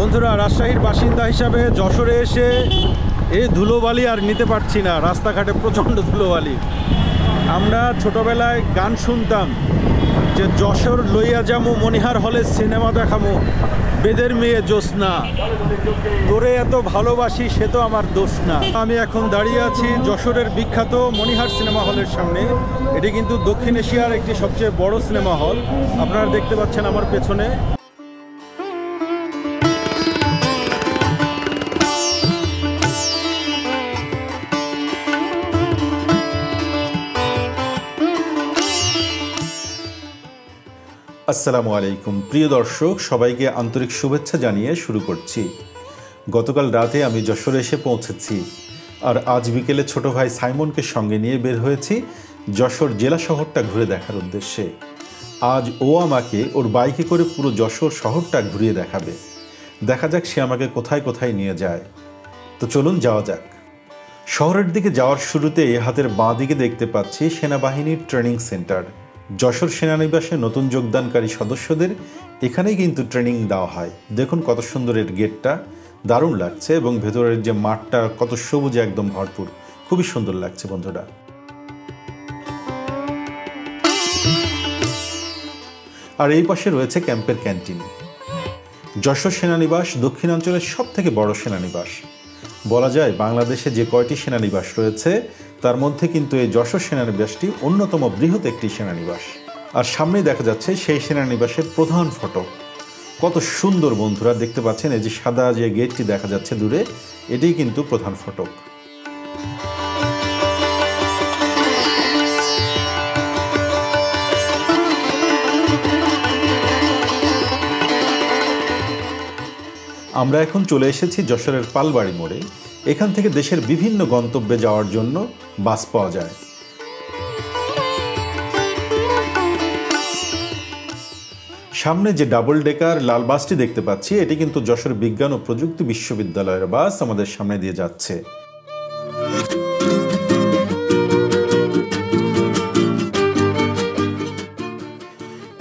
বন্ধুরা, রাজশাহীর বাসিন্দা হিসাবে যশোরে এসে এই ধুলোবালি আর নিতে পারছি না। রাস্তাঘাটে প্রচণ্ড ধুলোবালি। আমরা ছোটবেলায় গান শুনতাম যে যশোর লইয়া যামু মনিহার হলে সিনেমা দেখামু, বেদের মেয়ে জ্যোৎস্না, তোরে এত ভালোবাসি সে তো আমার দোষ না। আমি এখন দাঁড়িয়ে আছি যশোরের বিখ্যাত মনিহার সিনেমা হলের সামনে। এটি কিন্তু দক্ষিণ এশিয়ার একটি সবচেয়ে বড় সিনেমা হল। আপনারা দেখতে পাচ্ছেন আমার পেছনে। আসসালামু আলাইকুম প্রিয় দর্শক, সবাইকে আন্তরিক শুভেচ্ছা জানিয়ে শুরু করছি। গতকাল রাতে আমি যশোরে এসে পৌঁছেছি, আর আজ বিকেলে ছোট ভাই সাইমনকে সঙ্গে নিয়ে বের হয়েছি যশোর জেলা শহরটা ঘুরে দেখার উদ্দেশ্যে। আজ ও আমাকে ওর বাইকে করে পুরো যশোর শহরটা ঘুরিয়ে দেখাবে। দেখা যাক সে আমাকে কোথায় কোথায় নিয়ে যায়। তো চলুন যাওয়া যাক। শহরের দিকে যাওয়ার শুরুতে হাতের বাঁ দিকে দেখতে পাচ্ছি সেনাবাহিনীর ট্রেনিং সেন্টার। যশোর সেনানিবাসে নতুন যোগদানকারী সদস্যদের এখানেই কিন্তু ট্রেনিং দেওয়া হয়। দেখুন কত সুন্দর এর গেটটা, দারুণ লাগছে, এবং ভেতরের যে মাঠটা কত সবুজে একদম ভরপুর, খুবই সুন্দর লাগছে বন্ধুরা। আর এই পাশে রয়েছে ক্যাম্পের ক্যান্টিন। যশোর সেনানিবাস দক্ষিণাঞ্চলের সব থেকে বড় সেনানিবাস বলা যায়। বাংলাদেশে যে কয়টি সেনানিবাস রয়েছে তার মধ্যে কিন্তু এই যশোর সেনানিবাসটি অন্যতম বৃহৎ একটি সেনানিবাস। আর সামনেই দেখা যাচ্ছে সেই সেনানিবাসের প্রধান ফটক। কত সুন্দর বন্ধুরা, দেখতে পাচ্ছেন এই যে সাদা যে গেটটি দেখা যাচ্ছে দূরে, এটাই কিন্তু প্রধান ফটক। আমরা এখন চলে এসেছি যশোরের পালবাড়ি মোড়ে। এখান থেকে দেশের বিভিন্ন গন্তব্যে যাওয়ার জন্য বাস পাওয়া যায়। সামনে যে ডাবল ডেকার লাল বাসটি দেখতে পাচ্ছি, এটি কিন্তু যশোর বিজ্ঞান ও প্রযুক্তি বিশ্ববিদ্যালয়ের বাস আমাদের সামনে দিয়ে যাচ্ছে।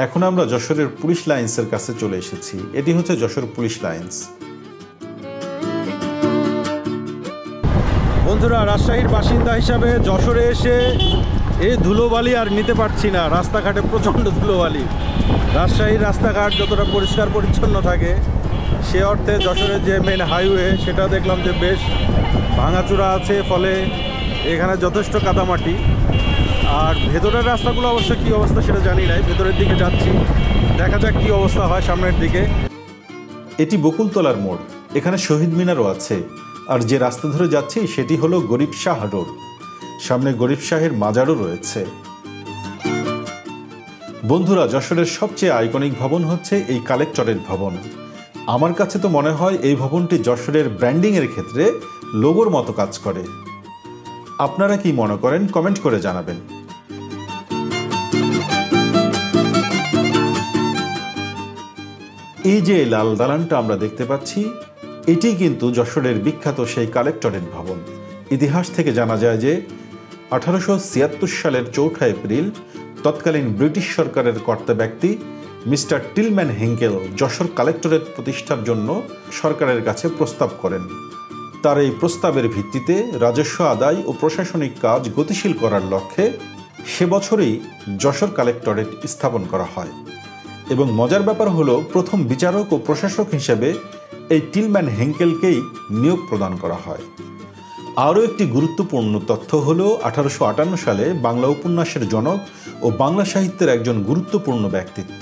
এখন আমরা যশোরের পুলিশ লাইন্সের কাছে চলে এসেছি। এটি হচ্ছে যশোর পুলিশ লাইন্স। বন্ধুরা, রাজশাহীর বাসিন্দা হিসাবে যশোরে এসে এই ধুলোবালি আর নিতে পারছি না। রাস্তাঘাটে প্রচণ্ড ধুলোবালি। রাজশাহীর রাস্তাঘাট যতটা পরিষ্কার পরিচ্ছন্ন থাকে, সে অর্থে যশোরের যে মেন হাইওয়ে সেটা দেখলাম যে বেশ ভাঙাচোরা আছে, ফলে এখানে যথেষ্ট কাদামাটি। আর ভেতরের রাস্তাগুলো অবশ্য কী অবস্থা সেটা জানি নাই। ভেতরের দিকে যাচ্ছি, দেখা যাক কী অবস্থা হয় সামনের দিকে। এটি বকুলতলার মোড়, এখানে শহীদ মিনারও আছে। আর যে রাস্তা ধরে যাচ্ছি সেটি হলো গরিব শাহ রোড। সামনে গরিব শাহের মাজারও রয়েছে। বন্ধুরা, যশোরের সবচেয়ে আইকনিক ভবন হচ্ছে এই কালেক্টরেট ভবন। আমার কাছে তো মনে হয় এই ভবনটি যশোরের ব্র্যান্ডিংয়ের ক্ষেত্রে লোগোর মতো কাজ করে। আপনারা কি মনে করেন কমেন্ট করে জানাবেন। এই যে লাল দালানটা আমরা দেখতে পাচ্ছি, এটি কিন্তু যশোরের বিখ্যাত সেই কালেক্টরেট ভবন। ইতিহাস থেকে জানা যায় যে 1876 সালের 4 এপ্রিল তৎকালীন ব্রিটিশ সরকারের কর্তা ব্যক্তি mister Tilman Henkel Jessore collectorate প্রতিষ্ঠার জন্য সরকারের কাছে প্রস্তাব করেন। তার এই প্রস্তাবের ভিত্তিতে রাজস্ব আদায় ও প্রশাসনিক কাজ গতিশীল করার লক্ষ্যে সে বছরই যশোর কালেক্টরেট স্থাপন করা হয়। এবং মজার ব্যাপার হলো, প্রথম বিচারক ও প্রশাসক হিসেবে এই টিলম্যান হেঙ্কেলকেই নিয়োগ প্রদান করা হয়। আরও একটি গুরুত্বপূর্ণ তথ্য হলো 1858 সালে বাংলা উপন্যাসের জনক ও বাংলা সাহিত্যের একজন গুরুত্বপূর্ণ ব্যক্তিত্ব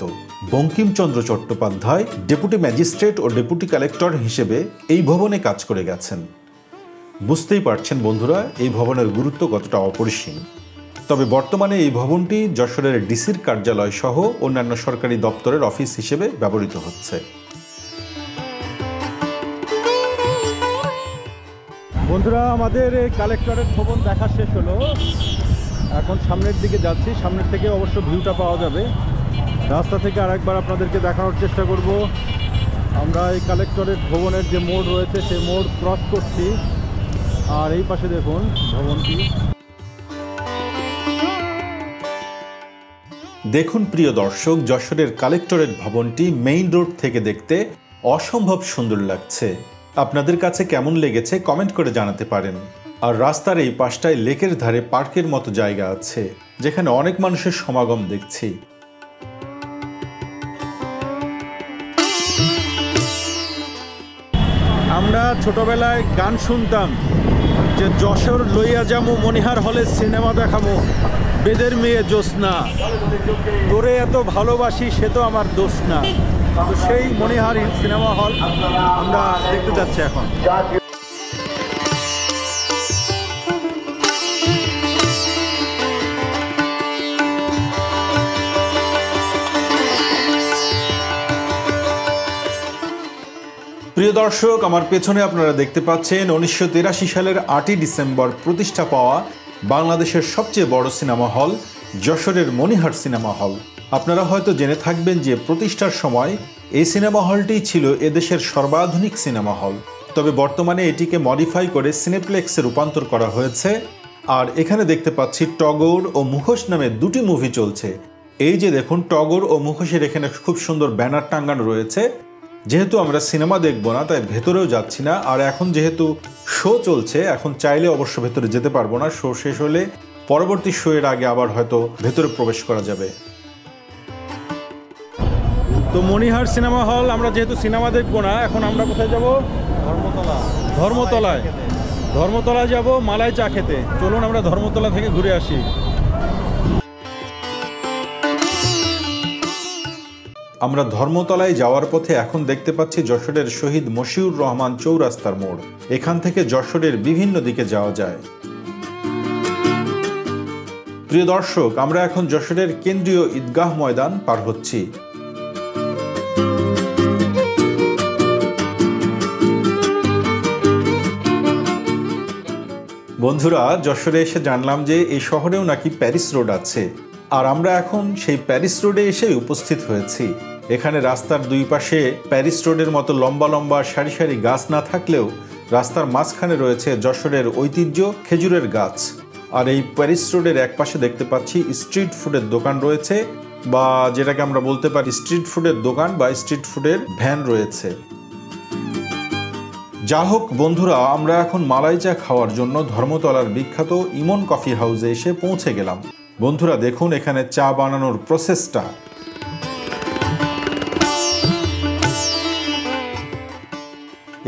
বঙ্কিমচন্দ্র চট্টোপাধ্যায় ডেপুটি ম্যাজিস্ট্রেট ও ডেপুটি কালেক্টর হিসেবে এই ভবনে কাজ করে গেছেন। বুঝতেই পারছেন বন্ধুরা এই ভবনের গুরুত্ব কতটা অপরিসীম। তবে বর্তমানে এই ভবনটি যশোরের ডিসির কার্যালয় সহ অন্যান্য সরকারি দপ্তরের অফিস হিসেবে ব্যবহৃত হচ্ছে। বন্ধুরা, আমাদের এই কালেক্টরেট ভবন দেখা শেষ হলো। এখন সামনের দিকে যাচ্ছি। সামনের থেকে অবশ্য ভিউটা পাওয়া যাবে। রাস্তা থেকে আরেকবার আপনাদেরকে দেখানোর চেষ্টা করব। আমরা এই কালেক্টরেট ভবনের যে মোড় রয়েছে সেই মোড় ক্রস করছি। আর এই পাশে দেখুন ভবনটি। দেখুন প্রিয় দর্শক, যশোরের কালেক্টরেট ভবনটি মেইন রোড থেকে দেখতে অসম্ভব সুন্দর লাগছে। আপনাদের কাছে কেমন লেগেছে কমেন্ট করে জানাতে পারেন। আর রাস্তার এই পাশটায় লেকের ধারে পার্কের মতো জায়গা আছে, যেখানে অনেক মানুষের সমাগম দেখছি। আমরা ছোটবেলায় গান শুনতাম যে যশোর লইয়া যামু মনিহার হলে সিনেমা দেখামো, বেদের মেয়ে জ্যোৎস্না, তোরে এত ভালোবাসি সে তো আমার দোষ না। তো সেই মনিহার সিনেমা হল আমরা দেখতে যাচ্ছি এখন। প্রিয় দর্শক, আমার পেছনে আপনারা দেখতে পাচ্ছেন 1983 সালের 8ই ডিসেম্বর প্রতিষ্ঠা পাওয়া বাংলাদেশের সবচেয়ে বড় সিনেমা হল যশোরের মনিহার সিনেমা হল। আপনারা হয়তো জেনে থাকবেন যে প্রতিষ্ঠার সময় এই সিনেমা হলটি ছিল এদেশের সর্বাধুনিক সিনেমা হল। তবে বর্তমানে এটিকে মডিফাই করে সিনেপ্লেক্সে রূপান্তর করা হয়েছে। আর এখানে দেখতে পাচ্ছি টগর ও মুখোশ নামে দুটি মুভি চলছে। এই যে দেখুন, টগর ও মুখোশের এখানে খুব সুন্দর ব্যানার টাঙ্গানো রয়েছে। যেহেতু আমরা সিনেমা দেখবো না, তাই ভেতরেও যাচ্ছি না। আর এখন যেহেতু শো চলছে, এখন চাইলে অবশ্য ভেতরে যেতে পারবো না। শো শেষ হলে পরবর্তী শো এর আগে আবার হয়তো ভেতরে প্রবেশ করা যাবে। তো মনিহার সিনেমা হল, আমরা যেহেতু সিনেমা দেখবো না, এখন আমরা কোথায় যাব? ধর্মতলায় যাব মালাই চা খেতে। চলুন আমরা ধর্মতলা থেকে ঘুরে আসি। আমরা ধর্মতলায় যাওয়ার পথে এখন দেখতে পাচ্ছি যশোরের শহীদ মশিউর রহমান চৌরাস্তার মোড়। এখান থেকে যশোরের বিভিন্ন দিকে যাওয়া যায়। প্রিয় দর্শক, আমরা এখন যশোরের কেন্দ্রীয় ঈদগাহ ময়দান পার হচ্ছি। বন্ধুরা, যশোরে এসে জানলাম যে এই শহরেও নাকি প্যারিস রোড আছে। আর আমরা এখন সেই প্যারিস রোডে এসে উপস্থিত হয়েছি। এখানে রাস্তার দুই পাশে প্যারিস রোডের মতো লম্বা লম্বা সারি সারি গাছ না থাকলেও রাস্তার মাঝখানে রয়েছে যশোরের ঐতিহ্য খেজুরের গাছ। আর এই প্যারিস রোডের এক পাশে দেখতে পাচ্ছি স্ট্রিট ফুডের দোকান রয়েছে, বা যেটাকে আমরা বলতে পারি স্ট্রিট ফুডের দোকান বা স্ট্রিট ফুডের ভ্যান রয়েছে। যা হোক বন্ধুরা, আমরা এখন মালাই চা খাওয়ার জন্য ধর্মতলার বিখ্যাত ইমন কফি হাউসে এসে পৌঁছে গেলাম। বন্ধুরা দেখুন এখানে চা বানানোর প্রসেসটা।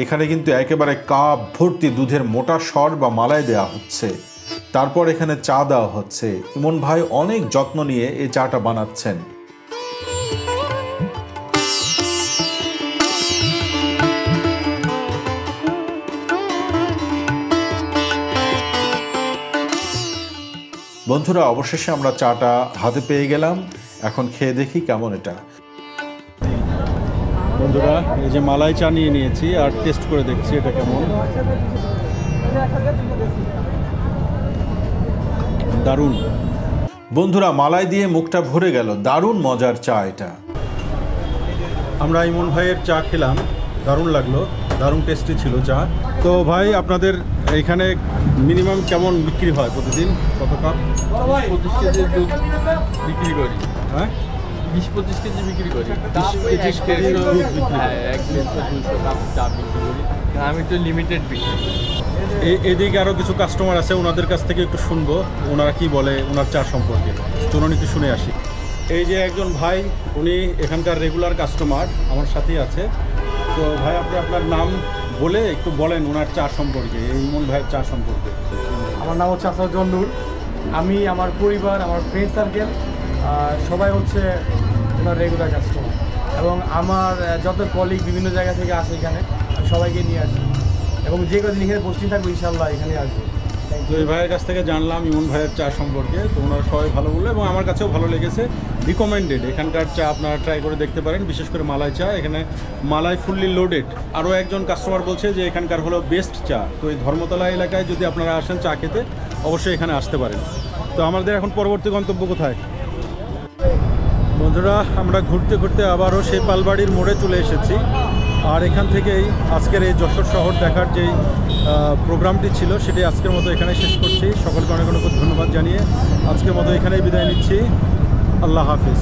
এখানে কিন্তু একেবারে কাপ ভর্তি দুধের মোটা সর বা মালাই দেওয়া হচ্ছে। তারপর এখানে চা দেওয়া হচ্ছে। ইমন ভাই অনেক যত্ন নিয়ে এই চাটা বানাচ্ছেন। বন্ধুরা, অবশেষে আমরা চাটা হাতে পেয়ে গেলাম। এখন খেয়ে দেখি কেমন এটা। বন্ধুরা, এই যে মালাই চা নিয়ে নিয়েছি আর টেস্ট করে দেখছি এটা কেমন। দারুণ বন্ধুরা, মালাই দিয়ে মুখটা ভরে গেল। দারুণ মজার চা এটা। আমরা ইমন ভাইয়ের চা খেলাম, দারুণ লাগলো, দারুণ টেস্টি ছিল চা। তো ভাই, আপনাদের এখানে মিনিমাম কেমন বিক্রি হয় প্রতিদিন? কত কাপ? 25 কেজি দুধ বিক্রি করি। হ্যাঁ, 20-25 কেজি বিক্রি করি। 20-25 কেজি দুধ বিক্রি করি। হ্যাঁ, 1-200 কাপ চা বিক্রি করি। আমি তো লিমিটেড বিক্রি করি। এদিকে আরও কিছু কাস্টমার আছে, ওনাদের কাছ থেকে একটু শুনবো ওনারা কি বলে ওনার চা সম্পর্কে। চলুন একটু শুনে আসি। এই যে একজন ভাই, উনি এখানকার রেগুলার কাস্টমার, আমার সাথেই আছে। তো ভাই, আপনি আপনার নাম বলে একটু বলেন ওনার চা সম্পর্কে, এই ইমন ভাইয়ের চা সম্পর্কে। আমার নাম হচ্ছে আসাদুজ্জামান নূর। আমি, আমার পরিবার, আমার ফ্রেন্ড সার্কেল সবাই হচ্ছে ওনার রেগুলার কাস্টমার, এবং আমার যত কলিগ বিভিন্ন জায়গা থেকে আসে এখানে, আমি সবাইকে নিয়ে আসি, এবং যে কদিন এখানে পোস্টিং থাকবো ইনশাল্লাহ এখানে আসবো। তো এই ভাইয়ের কাছ থেকে জানলাম ইমন ভাইয়ের চা সম্পর্কে। তো ওনারা সবাই ভালো বললো এবং আমার কাছেও ভালো লেগেছে, রিকমেন্ডেড। এখানকার চা আপনারা ট্রাই করে দেখতে পারেন, বিশেষ করে মালাই চা। এখানে মালাই ফুললি লোডেড। আরও একজন কাস্টমার বলছে যে এখানকার হলো বেস্ট চা। তো এই ধর্মতলা এলাকায় যদি আপনারা আসেন চা খেতে, অবশ্যই এখানে আসতে পারেন। তো আমাদের এখন পরবর্তী গন্তব্য কোথায়? বন্ধুরা, আমরা ঘুরতে ঘুরতে আবারও সেই পালবাড়ির মোড়ে চলে এসেছি। আর এখান থেকেই আজকের এই যশোর শহর দেখার যেই প্রোগ্রামটি ছিল, সেটি আজকের মতো এখানে শেষ করছি। সকলকে অনেক অনেক ধন্যবাদ জানিয়ে আজকের মতো এখানেই বিদায় নিচ্ছি। আল্লাহ হাফিজ।